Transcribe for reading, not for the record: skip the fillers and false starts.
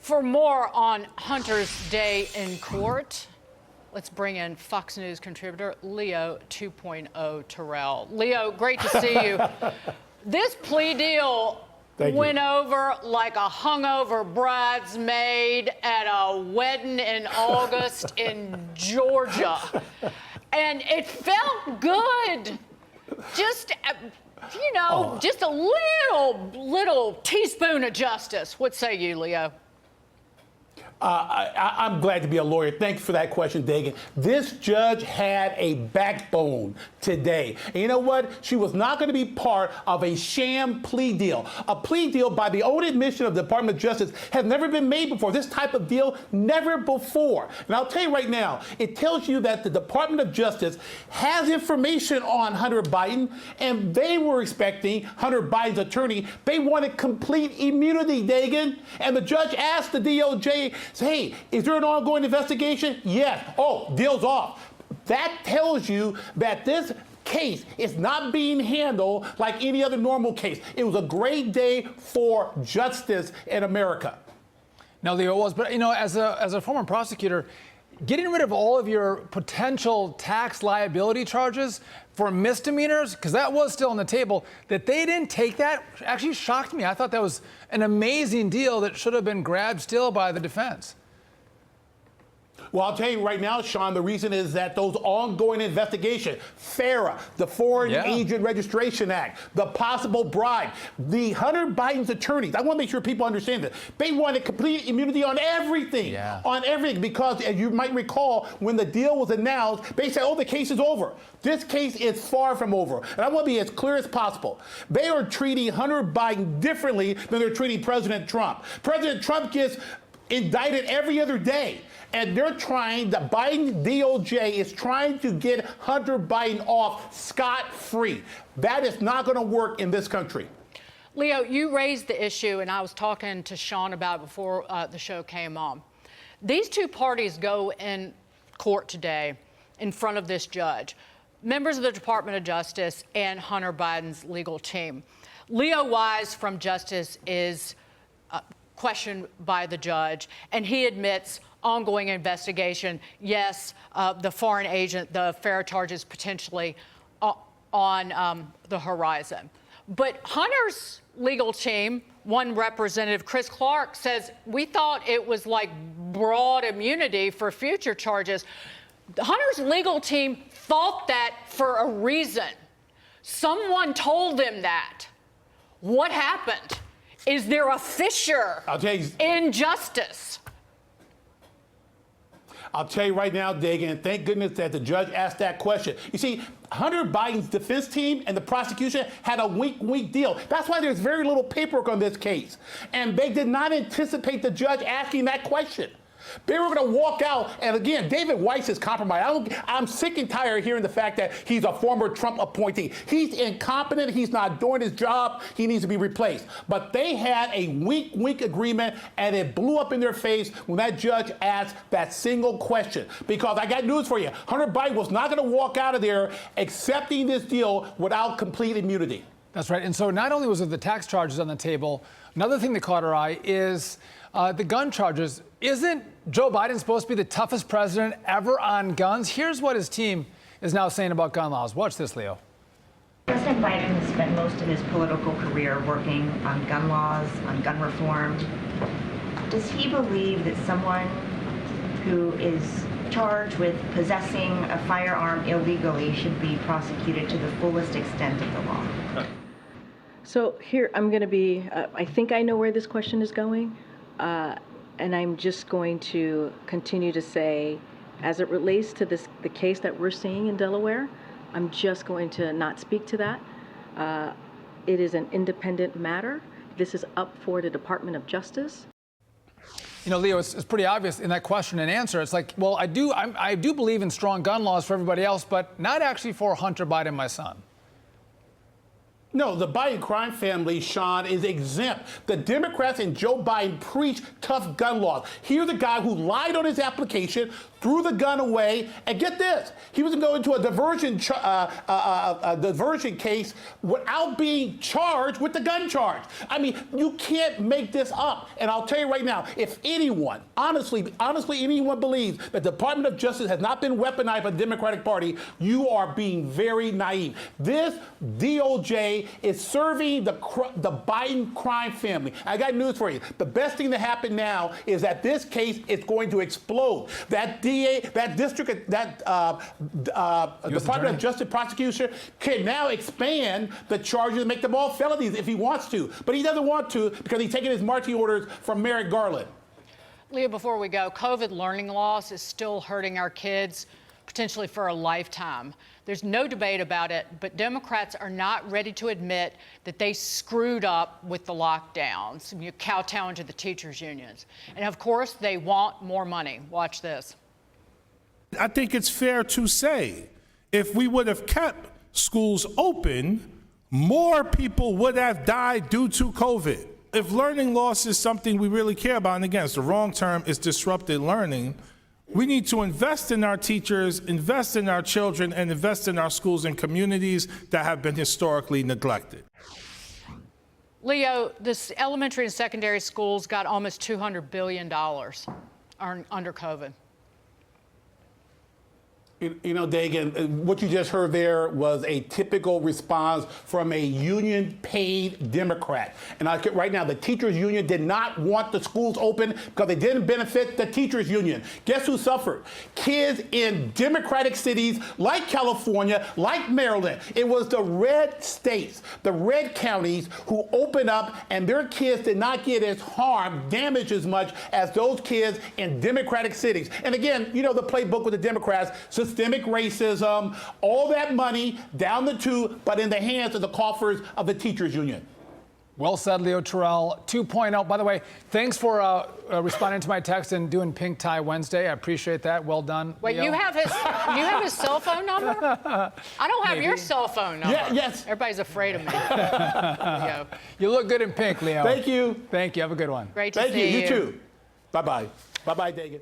For more on Hunter's day in court, let's bring in Fox News contributor Leo 2.0 Terrell. Leo, great to see you. This plea deal went over like a hungover bridesmaid at a wedding in August in Georgia. And it felt good. Just, you know, just a little teaspoon of justice. What say you, Leo? I'm glad to be a lawyer. Thanks for that question, Dagan. This judge had a backbone today. And you know what? She was not going to be part of a sham plea deal. A plea deal, by the own admission of the Department of Justice, has never been made before. This type of deal, never before. And I'll tell you right now, it tells you that the Department of Justice has information on Hunter Biden, and they were expecting Hunter Biden's attorney. They wanted complete immunity, Dagan. And the judge asked the DOJ, hey, is there an ongoing investigation? Yes. Oh, deal's off. That tells you that this case is not being handled like any other normal case. It was a great day for justice in America. No, Leo, it was. But, you know, as a former prosecutor, getting rid of all of your potential tax liability charges for misdemeanors, because that was still on the table, that they didn't take that actually shocked me. I thought that was an amazing deal that should have been grabbed still by the defense. Well, I'll tell you right now, Sean, the reason is that those ongoing investigations, FARA, the Foreign Agent Registration Act, the possible bribe, the Hunter Biden's attorneys, I want to make sure people understand this. They wanted complete immunity on everything, because as you might recall, when the deal was announced, they said, oh, the case is over. This case is far from over. And I want to be as clear as possible. They are treating Hunter Biden differently than they're treating President Trump. President Trump gets indicted every other day. And they're trying, the Biden DOJ is trying to get Hunter Biden off scot-free. That is not going to work in this country. Leo, you raised the issue, and I was talking to Sean about it before the show came on. These two parties go in court today in front of this judge, members of the Department of Justice and Hunter Biden's legal team. Leo Wise from Justice is questioned by the judge, and he admits ongoing investigation. Yes, the foreign agent, the FARA charges potentially on the horizon. But Hunter's legal team, one representative, Chris Clark, says, we thought it was like broad immunity for future charges. Hunter's legal team thought that for a reason. Someone told them that. What happened? Is there a fissure in justice? I'll tell you right now, Dagan, thank goodness that the judge asked that question. You see, Hunter Biden's defense team and the prosecution had a wink-wink deal. That's why there's very little paperwork on this case. And they did not anticipate the judge asking that question. They were going to walk out, and again, David Weiss is compromised. I'm sick and tired of hearing the fact that he's a former Trump appointee. He's incompetent. He's not doing his job. He needs to be replaced. But they had a wink-wink agreement, and it blew up in their face when that judge asked that single question. Because I got news for you. Hunter Biden was not going to walk out of there accepting this deal without complete immunity. That's right. And so not only was it the tax charges on the table, another thing that caught our eye is the gun charges. Isn't Joe Biden supposed to be the toughest president ever on guns? Here's what his team is now saying about gun laws. Watch this, Leo. President Biden has spent most of his political career working on gun laws, on gun reform. Does he believe that someone who is charged with possessing a firearm illegally should be prosecuted to the fullest extent of the law? So here, I'm going to be, I think I know where this question is going. And I'm just going to continue to say, as it relates to the case that we're seeing in Delaware, I'm just going to not speak to that. It is an independent matter. This is up for the Department of Justice. You know, Leo, it's pretty obvious in that question and answer. It's like, well, I do believe in strong gun laws for everybody else, but not actually for Hunter Biden, my son. No, the Biden crime family, Sean, is exempt. The Democrats and Joe Biden preach tough gun laws. Here's a guy who lied on his application, threw the gun away, and get this, he was going to go into a diversion case without being charged with the gun charge. I mean, you can't make this up. And I'll tell you right now, if anyone, honestly anyone believes that the Department of Justice has not been weaponized by the Democratic Party, you are being very naive. This DOJ is serving the Biden crime family. I got news for you. The best thing to happen now is that this case is going to explode. That Department of Justice prosecution can now expand the charges and make them all felonies if he wants to. But he doesn't want to because he's taking his marching orders from Merrick Garland. Leo, before we go, COVID learning loss is still hurting our kids, potentially for a lifetime. There's no debate about it, but Democrats are not ready to admit that they screwed up with the lockdowns, kowtowing to the teachers' unions. And of course, they want more money. Watch this. I think it's fair to say if we would have kept schools open, more people would have died due to COVID. If learning loss is something we really care about, and again, it's the wrong term, it's disrupted learning, we need to invest in our teachers, invest in our children, and invest in our schools and communities that have been historically neglected. Leo, this elementary and secondary schools got almost $200 billion under COVID. You know, Dagan, what you just heard there was a typical response from a union-paid Democrat. And right now, the teachers' union did not want the schools open because they didn't benefit the teachers' union. Guess who suffered? Kids in Democratic cities like California, like Maryland. It was the red states, the red counties who opened up, and their kids did not get as harmed, damaged as much as those kids in Democratic cities. And again, you know the playbook with the Democrats, systemic racism, all that money down the tube, but in the hands of the coffers of the teachers union. Well said, Leo Terrell 2.0. By the way, thanks for responding to my text and doing Pink Tie Wednesday. I appreciate that. Well done. Wait, Leo. you have his cell phone number? I don't have your cell phone number. Yeah, yes. Everybody's afraid of me. Leo. You look good in pink, Leo. Thank you. Thank you. Have a good one. Great to Thank see you. You too. Bye-bye. Bye-bye, Dagan.